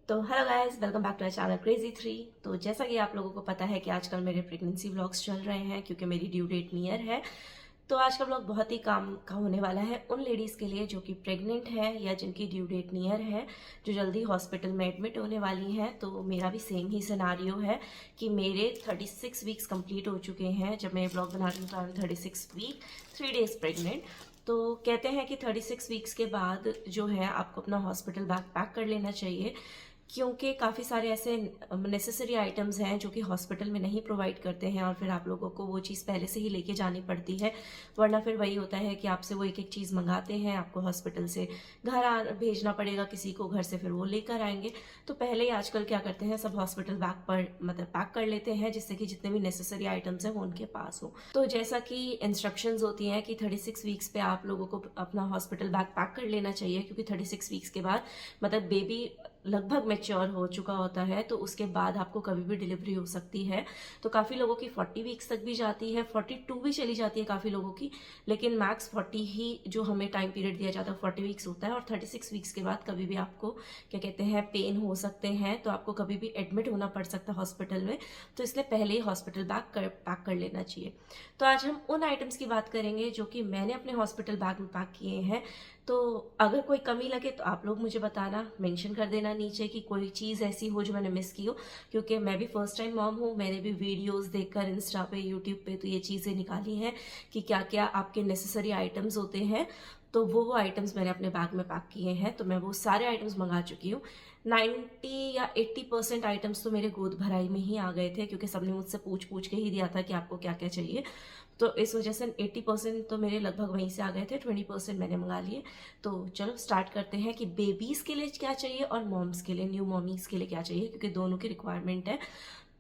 तो hello guys, welcome back to our channel crazy 3। तो जैसा कि आप लोगों को पता है कि आजकल मेरे प्रेगनेंसी व्लॉग्स चल रहे हैं क्योंकि मेरी ड्यू डेट नियर है। तो आज का व्लॉग बहुत ही काम का होने वाला है उन लेडीज़ के लिए जो कि प्रेग्नेंट है या जिनकी ड्यू डेट नियर है, जो जल्दी हॉस्पिटल में एडमिट होने वाली हैं। तो मेरा भी सेम ही सिनारियो है कि मेरे 36 वीक्स कंप्लीट हो चुके हैं। जब मैं व्लॉग बना रही हूँ तो I am 36 week 3 days pregnant. तो कहते हैं कि 36 वीक्स के बाद जो है आपको अपना हॉस्पिटल बैग पैक कर लेना चाहिए, क्योंकि काफ़ी सारे ऐसे नेसेसरी आइटम्स हैं जो कि हॉस्पिटल में नहीं प्रोवाइड करते हैं और फिर आप लोगों को वो चीज़ पहले से ही लेके जानी पड़ती है। वरना फिर वही होता है कि आपसे वो एक एक चीज़ मंगाते हैं, आपको हॉस्पिटल से घर भेजना पड़ेगा किसी को, घर से फिर वो लेकर आएंगे। तो पहले ही आजकल क्या करते हैं, सब हॉस्पिटल बैग पर मतलब पैक कर लेते हैं जिससे कि जितने भी नेसेसरी आइटम्स हैं वो उनके पास हो। तो जैसा कि इंस्ट्रक्शंस होती हैं कि 36 वीक्स पे आप लोगों को अपना हॉस्पिटल बैग पैक कर लेना चाहिए, क्योंकि 36 वीक्स के बाद मतलब बेबी लगभग मैच्योर हो चुका होता है, तो उसके बाद आपको कभी भी डिलीवरी हो सकती है। तो काफ़ी लोगों की 40 वीक्स तक भी जाती है, 42 भी चली जाती है काफ़ी लोगों की, लेकिन मैक्स 40 ही जो हमें टाइम पीरियड दिया जाता है 40 वीक्स होता है। और 36 वीक्स के बाद कभी भी आपको क्या कहते हैं पेन हो सकते हैं, तो आपको कभी भी एडमिट होना पड़ सकता है हॉस्पिटल में। तो इसलिए पहले ही हॉस्पिटल बैग पैक कर लेना चाहिए। तो आज हम उन आइटम्स की बात करेंगे जो कि मैंने अपने हॉस्पिटल बैग में पैक किए हैं। तो अगर कोई कमी लगे तो आप लोग मुझे बताना, मेंशन कर देना नीचे कि कोई चीज़ ऐसी हो जो मैंने मिस की हो, क्योंकि मैं भी फर्स्ट टाइम मॉम हूँ। मैंने भी वीडियोस देखकर इंस्टा पे, यूट्यूब पे तो ये चीज़ें निकाली हैं कि क्या क्या आपके नेसेसरी आइटम्स होते हैं। तो वो आइटम्स मैंने अपने बैग में पैक किए हैं। तो मैं वो सारे आइटम्स मंगा चुकी हूँ। 90 या 80% आइटम्स तो मेरे गोद भराई में ही आ गए थे, क्योंकि सबने मुझसे पूछ पूछ के ही दिया था कि आपको क्या क्या चाहिए। तो इस वजह से 80% तो मेरे लगभग वहीं से आ गए थे, 20% मैंने मंगा लिए। तो चलो स्टार्ट करते हैं कि बेबीज़ के लिए क्या चाहिए और मॉम्स के लिए, न्यू मॉमीज़ के लिए क्या चाहिए, क्योंकि दोनों की रिक्वायरमेंट है।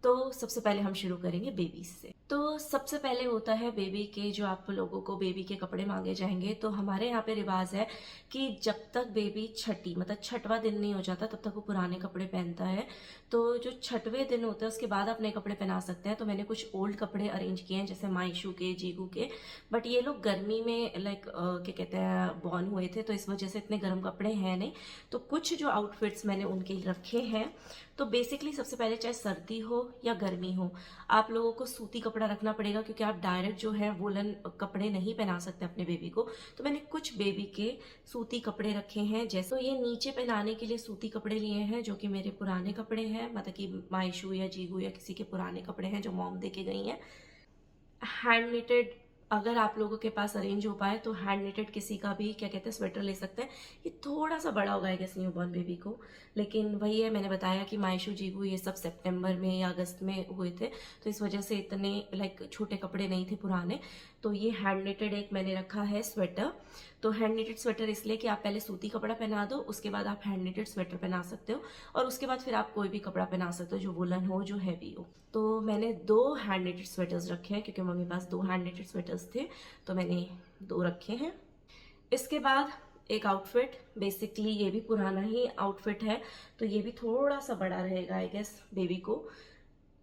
तो सबसे पहले हम शुरू करेंगे बेबीज से। तो सबसे पहले होता है बेबी के, जो आप लोगों को बेबी के कपड़े मांगे जाएंगे। तो हमारे यहाँ पे रिवाज है कि जब तक बेबी छठी मतलब छठवां दिन नहीं हो जाता तब तक वो पुराने कपड़े पहनता है। तो जो छठवें दिन होता है उसके बाद आप नए कपड़े पहना सकते हैं। तो मैंने कुछ ओल्ड कपड़े अरेंज किए हैं, जैसे मायशू के, जीगू के। बट ये लोग गर्मी में लाइक क्या कहते हैं बॉर्न हुए थे, तो इस वजह से इतने गर्म कपड़े हैं नहीं। तो कुछ जो आउटफिट्स मैंने उनके रखे हैं। तो बेसिकली सबसे पहले चाहे सर्दी हो या गर्मी हो, आप लोगों को सूती कपड़ा रखना पड़ेगा, क्योंकि आप डायरेक्ट जो है वुलन कपड़े नहीं पहना सकते अपने बेबी को। तो मैंने कुछ बेबी के सूती कपड़े रखे हैं। जैसे तो ये नीचे पहनाने के लिए सूती कपड़े लिए हैं, जो कि मेरे पुराने कपड़े हैं, मतलब कि मायशू या जीगू या किसी के पुराने कपड़े हैं जो मॉम दे के गई हैं। हैंड निटेड, अगर आप लोगों के पास अरेंज हो पाए तो हैंड निटेड किसी का भी क्या कहते हैं स्वेटर ले सकते हैं। ये थोड़ा सा बड़ा होगा गेस न्यू बॉर्न बेबी को, लेकिन वही है, मैंने बताया कि मायशू, जीगू ये सब सितंबर में या अगस्त में हुए थे, तो इस वजह से इतने लाइक छोटे कपड़े नहीं थे पुराने। तो ये हैंड निटेड एक मैंने रखा है स्वेटर। तो हैंड निटेड स्वेटर इसलिए कि आप पहले सूती कपड़ा पहना दो, उसके बाद आप हैंड निटेड स्वेटर पहना सकते हो, और उसके बाद फिर आप कोई भी कपड़ा पहना सकते हो जो वुलन हो, जो हैवी हो। तो मैंने 2 हैंड निटेड स्वेटर्स रखे हैं, क्योंकि मम्मी पास 2 हैंड निटेड स्वेटर्स थे, तो मैंने 2 रखे हैं। इसके बाद एक आउटफिट, बेसिकली ये भी पुराना ही आउटफिट है, तो ये भी थोड़ा सा बड़ा रहेगा आई गेस बेबी को।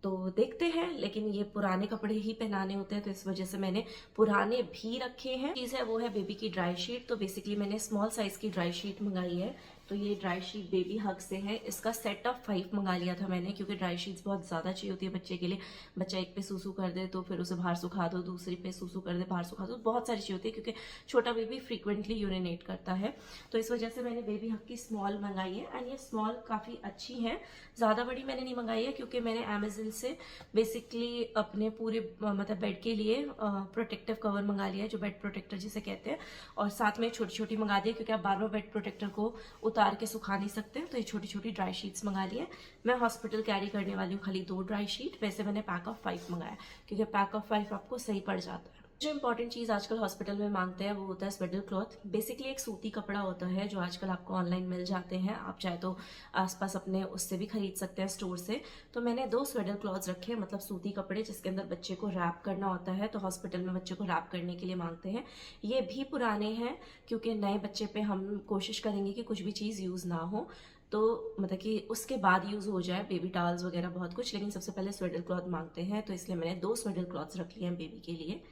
तो देखते हैं, लेकिन ये पुराने कपड़े ही पहनाने होते हैं, तो इस वजह से मैंने पुराने भी रखे हैं। चीज़ है वो है बेबी की ड्राई शीट। तो बेसिकली मैंने स्मॉल साइज की ड्राई शीट मंगाई है। तो ये ड्राई शीट बेबी हग से है। इसका सेट ऑफ 5 मंगा लिया था मैंने, क्योंकि ड्राई शीट्स बहुत ज़्यादा चाहिए होती है बच्चे के लिए। बच्चा एक पे सूसू कर दे तो फिर उसे बाहर सुखा दो, दूसरी पे सूसू कर दे बाहर सुखा दो, बहुत सारी चाहिए होती है, क्योंकि छोटा बेबी फ्रीक्वेंटली यूरिनेट करता है। तो इस वजह से मैंने बेबी हग की स्मॉल मंगाई है, एंड ये स्मॉल काफ़ी अच्छी है। ज़्यादा बड़ी मैंने नहीं मंगाई है, क्योंकि मैंने अमेजन से बेसिकली अपने पूरे मतलब बेड के लिए प्रोटेक्टिव कवर मंगा लिया है, जो बेड प्रोटेक्टर जिसे कहते हैं, और साथ में छोटी छोटी मंगा दी, क्योंकि आप बार बार बेड प्रोटेक्टर को उतार के सुखा नहीं सकते। तो ये छोटी छोटी ड्राई शीट्स मंगा ली है। मैं हॉस्पिटल कैरी करने वाली हूँ खाली 2 ड्राई शीट। वैसे मैंने पैक ऑफ 5 मंगाया, क्योंकि पैक ऑफ 5 आपको सही पड़ जाता है। जो इंपॉर्टेंट चीज़ आजकल हॉस्पिटल में मांगते हैं वो होता है स्वेडल क्लॉथ। बेसिकली एक सूती कपड़ा होता है जो आजकल आपको ऑनलाइन मिल जाते हैं, आप चाहे तो आसपास अपने उससे भी खरीद सकते हैं स्टोर से। तो मैंने 2 स्वेडल क्लॉथ्स रखे हैं, मतलब सूती कपड़े जिसके अंदर बच्चे को रैप करना होता है। तो हॉस्पिटल में बच्चे को रैप करने के लिए मांगते हैं। ये भी पुराने हैं, क्योंकि नए बच्चे पे हम कोशिश करेंगे कि कुछ भी चीज़ यूज़ ना हो, तो मतलब कि उसके बाद यूज़ हो जाए, बेबी टॉवल्स वगैरह बहुत कुछ, लेकिन सबसे पहले स्वेडल क्लॉथ मांगते हैं। तो इसलिए मैंने 2 स्वेडल क्लॉथ्स रख लिए हैं बेबी के लिए।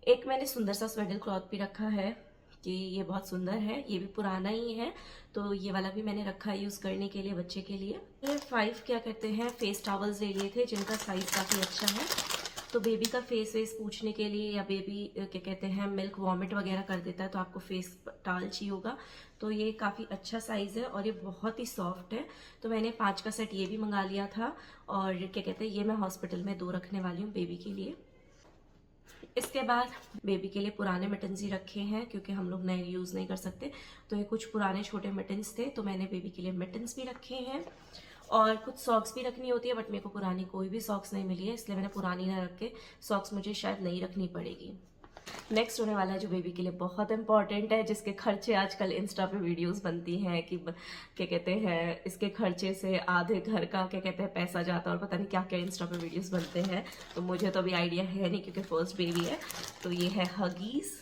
एक मैंने सुंदर सा स्वेडल क्लॉथ भी रखा है, कि ये बहुत सुंदर है, ये भी पुराना ही है, तो ये वाला भी मैंने रखा है यूज़ करने के लिए बच्चे के लिए। ये 5 क्या कहते हैं फेस टॉवल्स ले लिए थे जिनका साइज़ काफ़ी अच्छा है। तो बेबी का फेस वेस पूछने के लिए, या बेबी क्या कहते हैं मिल्क वॉमिट वगैरह कर देता है तो आपको फेस टॉवल चाहिए होगा, तो ये काफ़ी अच्छा साइज़ है और ये बहुत ही सॉफ्ट है। तो मैंने 5 का सेट ये भी मंगा लिया था, और क्या कहते हैं ये मैं हॉस्पिटल में 2 रखने वाली हूँ बेबी के लिए। इसके बाद बेबी के लिए पुराने मिटन्स ही रखे हैं क्योंकि हम लोग नए यूज़ नहीं कर सकते, तो ये कुछ पुराने छोटे मिटन्स थे, तो मैंने बेबी के लिए मिटन्स भी रखे हैं। और कुछ सॉक्स भी रखनी होती है, बट मेरे को पुरानी कोई भी सॉक्स नहीं मिली है, इसलिए मैंने पुरानी ना रख के सॉक्स मुझे शायद नहीं रखनी पड़ेगी। नेक्स्ट होने वाला है जो बेबी के लिए बहुत इंपॉर्टेंट है, जिसके खर्चे आजकल इंस्टा पे वीडियोस बनती हैं कि क्या कहते हैं इसके खर्चे से आधे घर का क्या कहते हैं पैसा जाता है, और पता नहीं क्या क्या इंस्टा पे वीडियोस बनते हैं, तो मुझे तो अभी आइडिया है नहीं क्योंकि फर्स्ट बेबी है। तो ये है हगीज,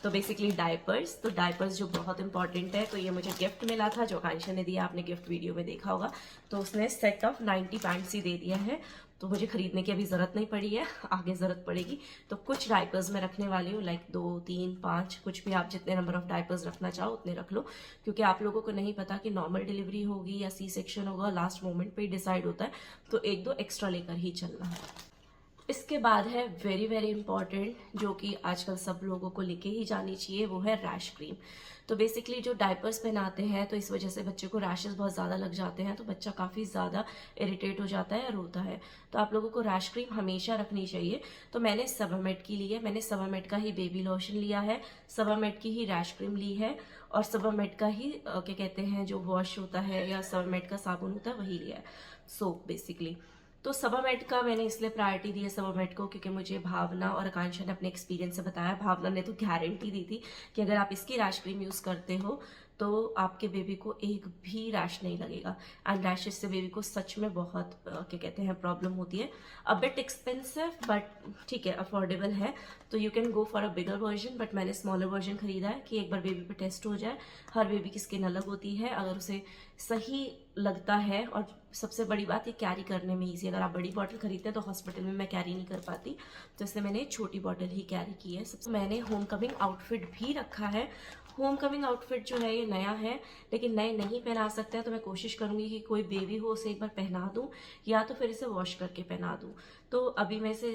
तो बेसिकली डायपर्स, तो डायपर्स जो बहुत इंपॉर्टेंट है, तो ये मुझे गिफ्ट मिला था जो आकांक्षा ने दिया, आपने गिफ्ट वीडियो में देखा होगा। तो उसने सेट ऑफ 90 पैंट्स ही दे दिया है, तो मुझे खरीदने की अभी ज़रूरत नहीं पड़ी है, आगे ज़रूरत पड़ेगी। तो कुछ डायपर्स मैं रखने वाली हूँ, लाइक 2, 3, 5, कुछ भी आप जितने नंबर ऑफ डायपर्स रखना चाहो उतने रख लो, क्योंकि आप लोगों को नहीं पता कि नॉर्मल डिलीवरी होगी या सी सेक्शन होगा, लास्ट मोमेंट पे ही डिसाइड होता है, तो 1-2 एक्स्ट्रा लेकर ही चलना है। इसके बाद है वेरी वेरी इंपॉर्टेंट, जो कि आजकल सब लोगों को लेके ही जानी चाहिए, वो है रैश क्रीम। तो बेसिकली जो डायपर्स पहनाते हैं तो इस वजह से बच्चे को रैशेस बहुत ज़्यादा लग जाते हैं, तो बच्चा काफ़ी ज़्यादा इरिटेट हो जाता है, रोता है, तो आप लोगों को रैश क्रीम हमेशा रखनी चाहिए। तो मैंने सबामेड की ली है, मैंने सबामेड का ही बेबी लोशन लिया है, सबामेड की ही रैश क्रीम ली है, और सबामेड का ही क्या कहते हैं जो वॉश होता है या सबामेड का साबुन होता है वही लिया है, सोप बेसिकली। तो सबामेड का मैंने इसलिए प्रायोरिटी दी है सबामेड को क्योंकि मुझे भावना और आकांक्षा ने अपने एक्सपीरियंस से बताया, भावना ने तो गारंटी दी थी कि अगर आप इसकी रैश क्रीम यूज़ करते हो तो आपके बेबी को एक भी रैश नहीं लगेगा, एंड रैशेस से बेबी को सच में बहुत क्या कहते हैं प्रॉब्लम होती है। अ बिट एक्सपेंसिव बट ठीक है, अफोर्डेबल है, तो you can go for a bigger version, but मैंने स्मॉलर वर्जन खरीदा है कि एक बार बेबी पे टेस्ट हो जाए। हर बेबी की स्किन अलग होती है, अगर उसे सही लगता है, और सबसे बड़ी बात ये कैरी करने में ईजी, अगर आप बड़ी बॉटल खरीदते हैं तो हॉस्पिटल में मैं कैरी नहीं कर पाती, तो इसलिए मैंने छोटी बॉटल ही कैरी की है। सबसे मैंने होम कमिंग आउटफिट भी रखा है। होम कमिंग आउटफिट जो है ये नया है, लेकिन नए नहीं पहना सकते हैं, तो मैं कोशिश करूंगी कि कोई बेबी हो उसे एक बार पहना दूं, या तो फिर इसे वॉश करके पहना दूं। तो अभी मैं इसे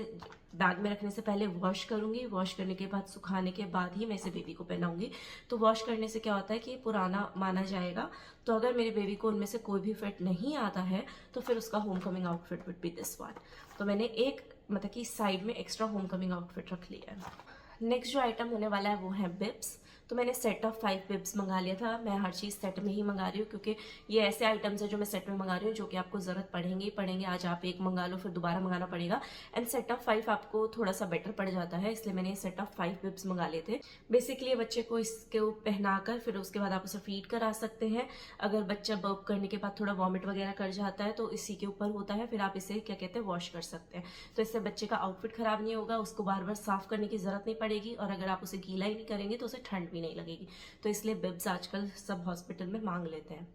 बैग में रखने से पहले वॉश करूंगी, वॉश करने के बाद सुखाने के बाद ही मैं इसे बेबी को पहनाऊंगी। तो वॉश करने से क्या होता है कि ये पुराना माना जाएगा, तो अगर मेरे बेबी को उनमें से कोई भी फिट नहीं आता है तो फिर उसका home coming outfit would be this one. तो मैंने एक मतलब कि साइड में एक्स्ट्रा होम कमिंग आउटफिट रख लिया है। नेक्स्ट जो आइटम होने वाला है वो है बिब्स। तो मैंने सेट ऑफ 5 बिब्स मंगा लिया था, मैं हर चीज़ सेट में ही मंगा रही हूँ क्योंकि ये ऐसे आइटम्स है जो मैं सेट में मंगा रही हूँ जो कि आपको ज़रूरत पड़ेंगे ही पड़ेंगे। आज आप एक मंगा लो फिर दोबारा मंगाना पड़ेगा, एंड सेट ऑफ 5 आपको थोड़ा सा बेटर पड़ जाता है, इसलिए मैंने सेट ऑफ 5 बिब्स मंगा लिए थे। बेसिकली बच्चे को इसको पहनाकर फिर उसके बाद आप उसे फीड करा सकते हैं। अगर बच्चा बर्प करने के बाद थोड़ा वॉमिट वगैरह कर जाता है तो इसी के ऊपर होता है, फिर आप इसे क्या कहते हैं वॉश कर सकते हैं, तो इससे बच्चे का आउटफिट खराब नहीं होगा, उसको बार बार साफ करने की जरूरत नहीं पड़ेगी, और अगर आप उसे गीला ही नहीं करेंगे तो उसे ठंड भी नहीं लगेगी, तो इसलिए बिब्स आजकल सब हॉस्पिटल में मांग लेते हैं।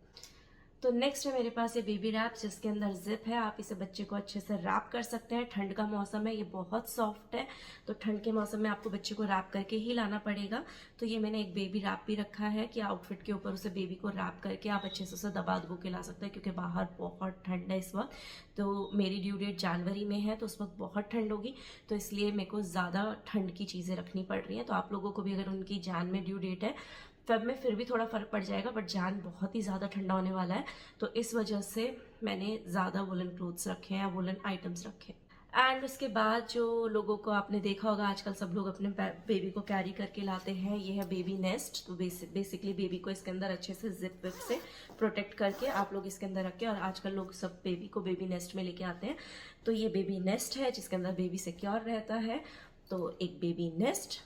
तो नेक्स्ट है मेरे पास ये बेबी रैप जिसके अंदर जिप है, आप इसे बच्चे को अच्छे से रैप कर सकते हैं। ठंड का मौसम है, ये बहुत सॉफ्ट है, तो ठंड के मौसम में आपको बच्चे को रैप करके ही लाना पड़ेगा। तो ये मैंने एक बेबी रैप भी रखा है कि आउटफिट के ऊपर उसे बेबी को रैप करके आप अच्छे से उसे दबा दबो के ला सकते हैं, क्योंकि बाहर बहुत ठंड है इस वक्त। तो मेरी ड्यू डेट जनवरी में है, तो उस वक्त बहुत ठंड होगी, तो इसलिए मेरे को ज़्यादा ठंड की चीज़ें रखनी पड़ रही हैं। तो आप लोगों को भी अगर उनकी जान में ड्यू डेट है, फेब में फिर भी थोड़ा फर्क पड़ जाएगा, बट जान बहुत ही ज़्यादा ठंडा होने वाला है, तो इस वजह से मैंने ज़्यादा वुलन क्लोथ्स रखे हैं या वुलन आइटम्स रखे हैं। एंड उसके बाद जो लोगों को आपने देखा होगा आजकल सब लोग अपने बेबी को कैरी करके लाते हैं, ये है बेबी नेस्ट। तो बेसिकली बेबी को इसके अंदर अच्छे से जिप विप से प्रोटेक्ट करके आप लोग इसके अंदर रखें, और आजकल लोग सब बेबी को बेबी नेस्ट में लेके आते हैं। तो ये बेबी नेस्ट है जिसके अंदर बेबी सिक्योर रहता है, तो एक बेबी नेस्ट।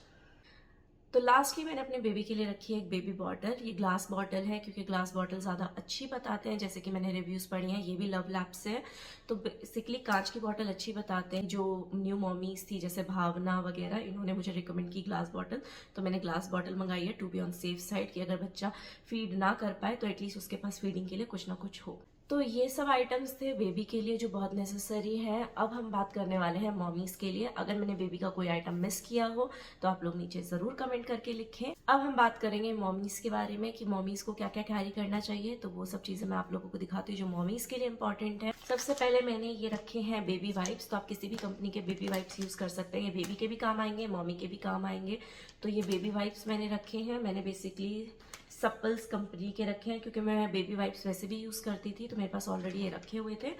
तो लास्टली मैंने अपने बेबी के लिए रखी है एक बेबी बॉटल। ये ग्लास बॉटल है क्योंकि ग्लास बॉटल ज़्यादा अच्छी बताते हैं, जैसे कि मैंने रिव्यूज़ पढ़ी हैं, ये भी लव लैब से है। तो बेसिकली कांच की बॉटल अच्छी बताते हैं। जो न्यू मॉमीज थी जैसे भावना वगैरह, इन्होंने मुझे रिकमेंड की ग्लास बॉटल, तो मैंने ग्लास बॉटल मंगाई है to be on safe side, कि अगर बच्चा फीड ना कर पाए तो एटलीस्ट उसके पास फीडिंग के लिए कुछ ना कुछ हो। तो ये सब आइटम्स थे बेबी के लिए जो बहुत नेसेसरी है। अब हम बात करने वाले हैं मॉमीज के लिए। अगर मैंने बेबी का कोई आइटम मिस किया हो तो आप लोग नीचे जरूर कमेंट करके लिखें। अब हम बात करेंगे मॉमीज के बारे में कि मॉमीज को क्या क्या कैरी करना चाहिए। तो वो सब चीजें मैं आप लोगों को दिखाती हूँ जो मॉमीज के लिए इंपॉर्टेंट है। सबसे पहले मैंने ये रखे हैं बेबी वाइप्स। तो आप किसी भी कंपनी के बेबी वाइप्स यूज कर सकते हैं। ये बेबी के भी काम आएंगे, मॉमी के भी काम आएंगे। तो ये बेबी वाइप्स मैंने रखे हैं। मैंने बेसिकली सप्पल्स कंपनी के रखे हैं क्योंकि मैं बेबी वाइप्स वैसे भी यूज करती थी, तो मेरे पास ऑलरेडी ये रखे हुए थे।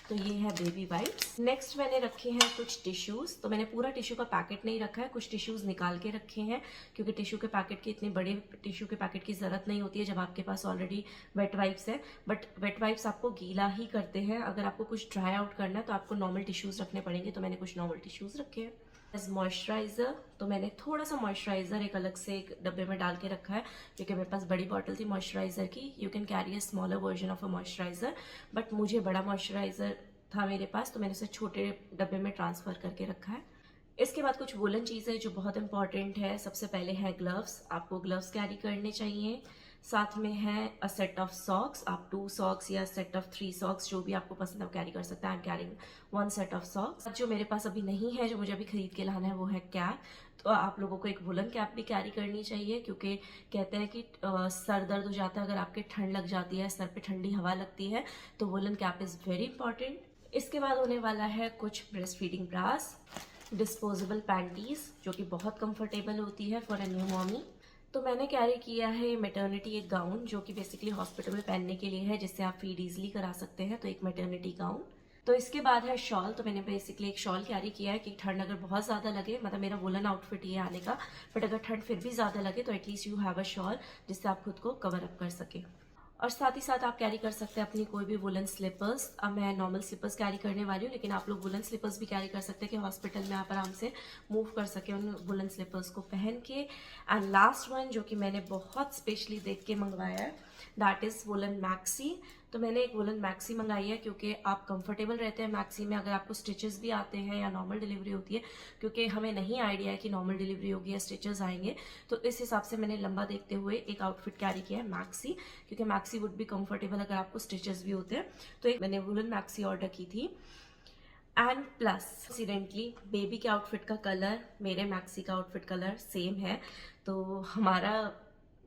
तो ये है बेबी वाइप्स। नेक्स्ट मैंने रखे हैं कुछ टिश्यूज। तो मैंने पूरा टिश्यू का पैकेट नहीं रखा है, कुछ टिश्यूज निकाल के रखे हैं क्योंकि टिश्यू के पैकेट की इतने बड़े टिश्यू के पैकेट की जरूरत नहीं होती है जब आपके पास ऑलरेडी वेट वाइप्स है। बट वेट वाइप्स आपको गीला ही करते हैं। अगर आपको कुछ ड्राई आउट करना है तो आपको नॉर्मल टिश्यूज रखने पड़ेंगे। तो मैंने कुछ नॉर्मल टिश्यूज रखे हैं। एज मॉइस्चराइजर, तो मैंने थोड़ा सा मॉइस्चराइजर एक अलग से एक डब्बे में डाल के रखा है क्योंकि मेरे पास बड़ी बॉटल थी मॉइस्चराइजर की। You can carry a smaller version of a moisturiser, but मुझे बड़ा मॉइस्चराइजर था मेरे पास तो मैंने उसे छोटे डब्बे में ट्रांसफर करके रखा है। इसके बाद कुछ वुलन चीज़ें जो बहुत इंपॉर्टेंट है। सबसे पहले है ग्लव्स। आपको ग्लव्स कैरी करने चाहिए। साथ में है अ सेट ऑफ सॉक्स। आप 2 सॉक्स या सेट ऑफ 3 सॉक्स जो भी आपको पसंद है वो कैरी कर सकते हैं। I am carrying 1 set of socks. जो मेरे पास अभी नहीं है, जो मुझे अभी खरीद के लाना है, वो है कैप। तो आप लोगों को एक वुलन कैप भी कैरी करनी चाहिए क्योंकि कहते हैं कि सर दर्द हो जाता है अगर आपके ठंड लग जाती है, सर पे ठंडी हवा लगती है, तो woollen cap is very important. इसके बाद होने वाला है कुछ breast feeding bras, disposable panties जो कि बहुत कंफर्टेबल होती है फॉर अ न्यू मॉमी। तो मैंने कैरी किया है मैटरनिटी एक गाउन जो कि बेसिकली हॉस्पिटल में पहनने के लिए है, जिससे आप फीड इजीली करा सकते हैं। तो एक मैटरनिटी गाउन। तो इसके बाद है शॉल। तो मैंने बेसिकली एक शॉल कैरी किया है कि ठंड अगर बहुत ज़्यादा लगे, मतलब मेरा वुलन आउटफिट ये आने का, बट अगर ठंड फिर भी ज़्यादा लगे तो at least you have a shawl जिससे आप खुद को कवर अप कर सके। और साथ ही साथ आप कैरी कर सकते हैं अपनी कोई भी वुलन स्लीपर्स। अब मैं नॉर्मल स्लीपर्स कैरी करने वाली हूँ, लेकिन आप लोग वुलन स्लीपर्स भी कैरी कर सकते हैं कि हॉस्पिटल में आप आराम से मूव कर सके उन वुलन स्लीपर्स को पहन के। एंड लास्ट वन जो कि मैंने बहुत स्पेशली देख के मंगवाया है, दैट इज़ वुलन मैक्सी। तो मैंने एक वुलन मैक्सी मंगाई है क्योंकि आप कंफर्टेबल रहते हैं मैक्सी में अगर आपको स्टिचेस भी आते हैं या नॉर्मल डिलीवरी होती है, क्योंकि हमें नहीं आइडिया है कि नॉर्मल डिलीवरी होगी या स्टिचेस आएंगे। तो इस हिसाब से मैंने लंबा देखते हुए एक आउटफिट कैरी किया है मैक्सी, क्योंकि मैक्सी वुड भी कंफर्टेबल अगर आपको स्टिचेस भी होते हैं। तो एक मैंने वुलन मैक्सी ऑर्डर की थी। एंड प्लस इंसिडेंटली बेबी के आउटफिट का कलर मेरे मैक्सी का आउटफिट कलर सेम है, तो हमारा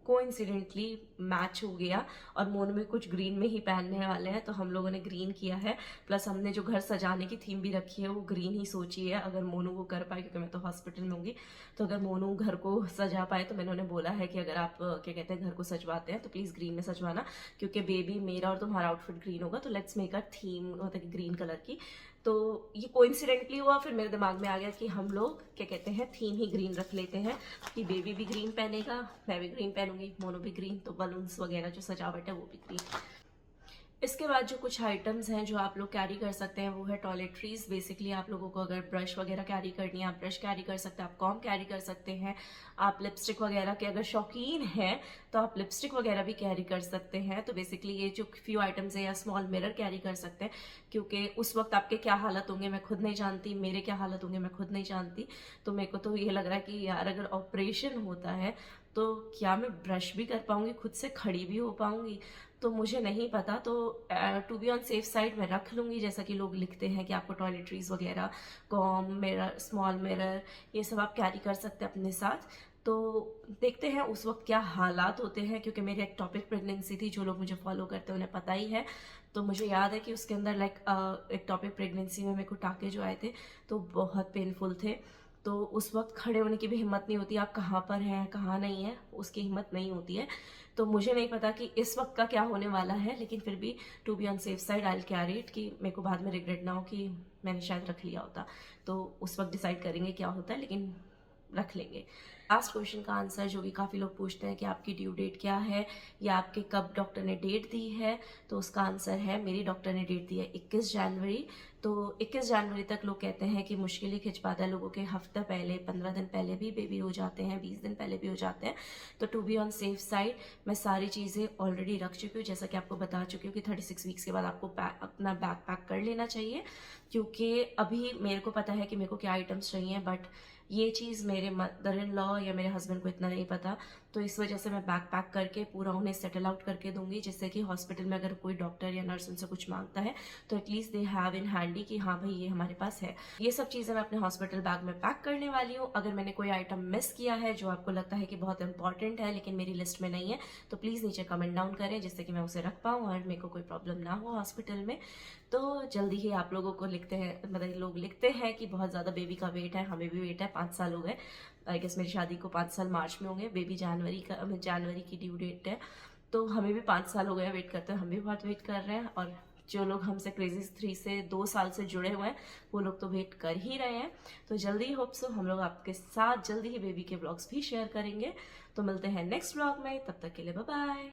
कोइंसिडेंटली मैच हो गया। और मोनू में कुछ ग्रीन में ही पहनने वाले हैं तो हम लोगों ने ग्रीन किया है। प्लस हमने जो घर सजाने की थीम भी रखी है वो ग्रीन ही सोची है, अगर मोनू वो कर पाए, क्योंकि मैं तो हॉस्पिटल में होंगी। तो अगर मोनू घर को सजा पाए तो मैंने उन्हें बोला है कि अगर आप क्या कहते हैं घर को सजवाते हैं तो प्लीज़ ग्रीन में सजवाना, क्योंकि बेबी मेरा और तुम्हारा आउटफिट ग्रीन होगा, तो लेट्स मेक अ थीम मतलब ग्रीन कलर की। तो ये कोइंसिडेंटली हुआ, फिर मेरे दिमाग में आ गया कि हम लोग क्या कहते हैं थीम ही ग्रीन रख लेते हैं कि बेबी भी ग्रीन पहनेगा, मैं भी ग्रीन पहनूंगी, मोनू भी ग्रीन, तो बलून्स वगैरह जो सजावट है वो भी ग्रीन। इसके बाद जो कुछ आइटम्स हैं जो आप लोग कैरी कर सकते हैं वो है टॉयलेटरीज। बेसिकली आप लोगों को अगर ब्रश वगैरह कैरी करनी है आप ब्रश कैरी कर सकते हैं, आप कॉम कैरी कर सकते हैं, आप लिपस्टिक वगैरह के अगर शौकीन हैं तो आप लिपस्टिक वगैरह भी कैरी कर सकते हैं। तो बेसिकली ये जो फ्यू आइटम्स है, या स्मॉल मिरर कैरी कर सकते हैं, क्योंकि उस वक्त आपके क्या हालत होंगे मैं खुद नहीं जानती, मेरे क्या हालत होंगे मैं खुद नहीं जानती। तो मेरे को तो ये लग रहा है कि यार अगर ऑपरेशन होता है तो क्या मैं ब्रश भी कर पाऊंगी, खुद से खड़ी भी हो पाऊंगी, तो मुझे नहीं पता। तो to be on safe side मैं रख लूँगी, जैसा कि लोग लिखते हैं कि आपको टॉयलेटरीज वगैरह, कॉम, मिरर, स्मॉल मिरर, ये सब आप कैरी कर सकते हैं अपने साथ। तो देखते हैं उस वक्त क्या हालात होते हैं, क्योंकि मेरी एक टॉपिक प्रेगनेंसी थी, जो लोग मुझे फॉलो करते हैं उन्हें पता ही है। तो मुझे याद है कि उसके अंदर एक टॉपिक प्रेगनेंसी में मेरे को टाँके जो आए थे तो बहुत पेनफुल थे। तो उस वक्त खड़े होने की भी हिम्मत नहीं होती, आप कहाँ पर हैं कहाँ नहीं है उसकी हिम्मत नहीं होती है। तो मुझे नहीं पता कि इस वक्त का क्या होने वाला है, लेकिन फिर भी to be on safe side I will carry it, कि मेरे को बाद में रिग्रेट ना हो कि मैंने शायद रख लिया होता। तो उस वक्त डिसाइड करेंगे क्या होता है, लेकिन रख लेंगे। लास्ट क्वेश्चन का आंसर जो कि काफ़ी लोग पूछते हैं कि आपकी ड्यू डेट क्या है या आपके कब डॉक्टर ने डेट दी है, तो उसका आंसर है मेरी डॉक्टर ने डेट दी है 21 जनवरी। तो 21 जनवरी तक लोग कहते हैं कि मुश्किल ही खिंच पाता है, लोगों के हफ्ता पहले 15 दिन पहले भी बेबी हो जाते हैं, 20 दिन पहले भी हो जाते हैं। तो to be on safe side मैं सारी चीज़ें ऑलरेडी रख चुकी हूँ, जैसा कि आपको बता चुकी हूँ कि 36 वीक्स के बाद आपको अपना बैग पैक कर लेना चाहिए, क्योंकि अभी मेरे को पता है कि मेरे को क्या आइटम्स चाहिए, बट ये चीज़ मेरे मदर इन लॉ या मेरे हस्बैंड को इतना नहीं पता। तो इस वजह से मैं बैग पैक करके पूरा उन्हें सेटल आउट करके दूंगी, जिससे कि हॉस्पिटल में अगर कोई डॉक्टर या नर्स उनसे कुछ मांगता है तो at least they have in handy कि हाँ भाई ये हमारे पास है। ये सब चीज़ें मैं अपने हॉस्पिटल बैग में पैक करने वाली हूँ। अगर मैंने कोई आइटम मिस किया है जो आपको लगता है कि बहुत इंपॉर्टेंट है लेकिन मेरी लिस्ट में नहीं है, तो प्लीज़ नीचे कमेंट डाउन करें, जिससे कि मैं उसे रख पाऊँ और मेरे को कोई प्रॉब्लम ना हो हॉस्पिटल में। तो जल्दी ही आप लोगों को लिखते हैं, मतलब लोग लिखते हैं कि बहुत ज़्यादा बेबी का वेट है, हमें भी वेट है, 5 साल हो गए। आई गेस मेरी शादी को 5 साल मार्च में होंगे, बेबी जनवरी की ड्यू डेट है, तो हमें भी 5 साल हो गए वेट करते हैं, हम भी बहुत वेट कर रहे हैं। और जो लोग हमसे क्रेजी 3 से 2 साल से जुड़े हुए हैं वो लोग तो वेट कर ही रहे हैं। तो जल्दी होप सो हम लोग आपके साथ जल्दी ही बेबी के ब्लॉग्स भी शेयर करेंगे। तो मिलते हैं नेक्स्ट ब्लॉग में, तब तक के लिए बाय बाय।